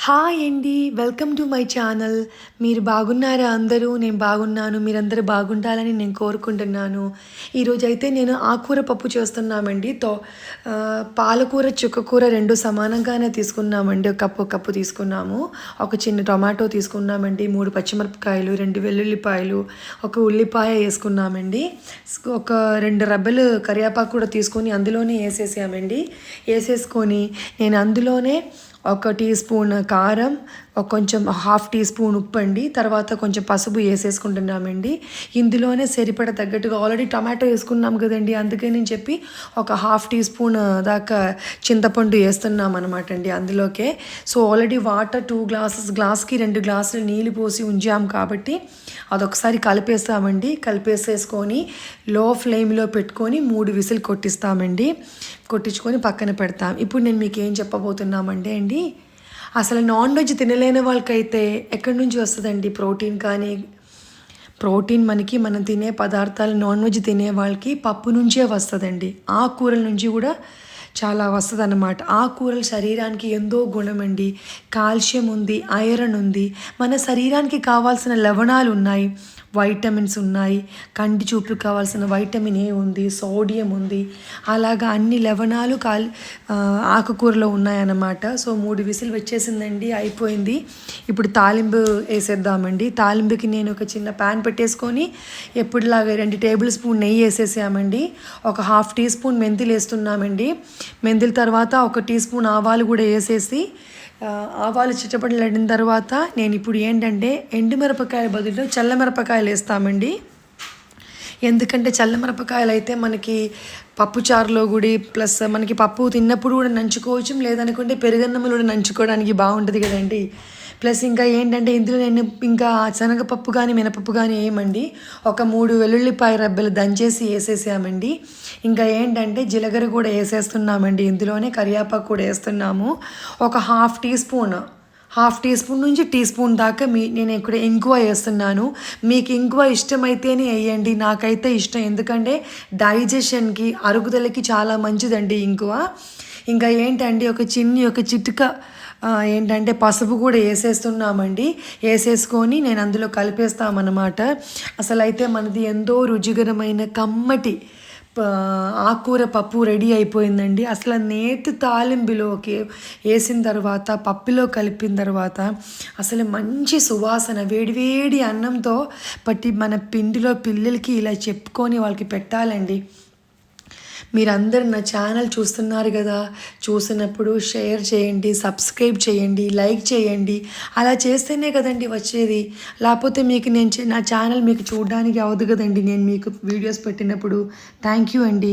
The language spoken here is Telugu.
హాయ్ అండి. Welcome to my channel. మీరు బాగున్నారా అందరూ? నేను బాగున్నాను. మీరందరూ బాగుండాలని నేను కోరుకుంటున్నాను. ఈరోజైతే నేను ఆకుకూర పప్పు చేస్తున్నామండి. పాలకూర, చుక్కకూర 2 సమానంగానే తీసుకున్నామండి. ఒక కప్పు తీసుకున్నాము. ఒక చిన్న టొమాటో తీసుకున్నామండి. 3 పచ్చిమిరపకాయలు, 2 వెల్లుల్లిపాయలు, ఒక ఉల్లిపాయ వేసుకున్నామండి. ఒక 2 రెబ్బలు కరివేపాకు కూడా తీసుకొని అందులోనే వేసేసామండి. వేసేసుకొని నేను అందులోనే ఒక టీ స్పూన్ కారం, కొంచెం హాఫ్ టీ స్పూన్ ఉప్పు అండి, తర్వాత కొంచెం పసుపు వేసేసుకుంటున్నామండి. ఇందులోనే సరిపడ తగ్గట్టుగా ఆల్రెడీ టమాటో వేసుకున్నాం కదండి, అందుకని చెప్పి ఒక హాఫ్ టీ స్పూన్ దాకా చింతపండు వేస్తున్నాం అనమాట అండి అందులోకే. సో ఆల్రెడీ వాటర్ 2 గ్లాస్కి 2 గ్లాసులు నీళ్ళు పోసి ఉంచాం కాబట్టి అదొకసారి కలిపేస్తామండి. కలిపేసేసుకొని లో ఫ్లేమ్లో పెట్టుకొని 3 విజిల్ కొట్టించుకొని పక్కన పెడతాం. ఇప్పుడు నేను మీకు ఏం చెప్పబోతున్నామంటే అండి, అసలు నాన్ వెజ్ తినలేని వాళ్ళకైతే ఎక్కడి నుంచి వస్తుందండి ప్రోటీన్ మనం తినే పదార్థాలు నాన్ వెజ్ తినే వాళ్ళకి పప్పు నుంచే వస్తుందండి. ఆకుకూరల నుంచి కూడా చాలా వస్తుంది అన్నమాట. ఆకుకూరలు శరీరానికి ఎంతో గుణమండి. కాల్షియం ఉంది, ఐరన్ ఉంది, మన శరీరానికి కావాల్సిన లవణాలు ఉన్నాయి, వైటమిన్స్ ఉన్నాయి, కంటి చూపుకు కావాల్సిన వైటమిన్ ఏ ఉంది, సోడియం ఉంది, అలాగా అన్ని లవణాలు ఆకుకూరలో ఉన్నాయన్నమాట. సో 3 విజిల్ వచ్చేసిందండి, అయిపోయింది. ఇప్పుడు తాలింపు వేసేద్దామండి. తాలింపుకి నేను ఒక చిన్న ప్యాన్ పెట్టేసుకొని ఎప్పుడులాగా 2 టేబుల్ స్పూన్ నెయ్యి వేసేసామండి. ఒక హాఫ్ టీ స్పూన్ మెంతులు వేస్తున్నామండి. మెంతుల తర్వాత ఒక టీ స్పూన్ ఆవాలు కూడా వేసేసి ఆవాలు చిట్టపటలాడిన తర్వాత నేను ఇప్పుడు ఏంటంటే ఎండుమిరపకాయల బదులు చల్లమిరపకాయలు వేస్తామండి. ఎందుకంటే చల్లమిరపకాయలు అయితే మనకి పప్పుచారులో కూడా ప్లస్ మనకి పప్పు తిన్నప్పుడు కూడా నంచుకోవచ్చు, లేదనుకుంటే పెరుగన్నంలో కూడా నంచుకోవడానికి బాగుంటుంది కదండి. ప్లస్ ఇంకా ఏంటంటే ఇందులో నేను ఇంకా శనగపప్పు కానీ మినపప్పు కానీ వేయమండి. ఒక 3 వెల్లుల్లిపాయ రెబ్బలు దంచేసి వేసేసామండి. ఇంకా ఏంటంటే జీలకర్ర కూడా వేసేస్తున్నామండి. ఇందులోనే కరివేపాకు కూడా వేస్తున్నాము. ఒక హాఫ్ టీ స్పూన్ నుంచి టీ స్పూన్ దాకా నేను ఇక్కడ ఇంగువ వేస్తున్నాను. మీకు ఇంగువ ఇష్టమైతేనే వేయండి, నాకైతే ఇష్టం. ఎందుకంటే డైజెషన్కి, అరుగుదలకి చాలా మంచిదండి ఇంగువ. ఇంకా ఏంటంటే ఒక చిటిక ఏంటంటే పసుపు కూడా వేసేస్తున్నామండి. వేసేసుకొని నేను అందులో కలిపేస్తామన్నమాట. అసలు అయితే మనది ఎంతో రుచికరమైన కమ్మటి ఆకుకూర పప్పు రెడీ అయిపోయిందండి. అసలు నేతి తాలింపులోకి వేసిన తర్వాత, పప్పులో కలిపిన తర్వాత అసలు మంచి సువాసన, వేడివేడి అన్నంతో మన పిండిలో పిల్లలకి ఇలా చెప్పుకొని వాళ్ళకి పెట్టాలండి. మీరందరూ నా ఛానల్ చూస్తున్నారు కదా, చూసినప్పుడు షేర్ చేయండి, సబ్స్క్రైబ్ చేయండి, లైక్ చేయండి. అలా చేస్తేనే కదండి వచ్చేది. లేకపోతే మీకు నా ఛానల్ మీకు చూడడానికి అవ్వదు కదండి నేను మీకు వీడియోస్ పెట్టినప్పుడు. థ్యాంక్ యూ అండి.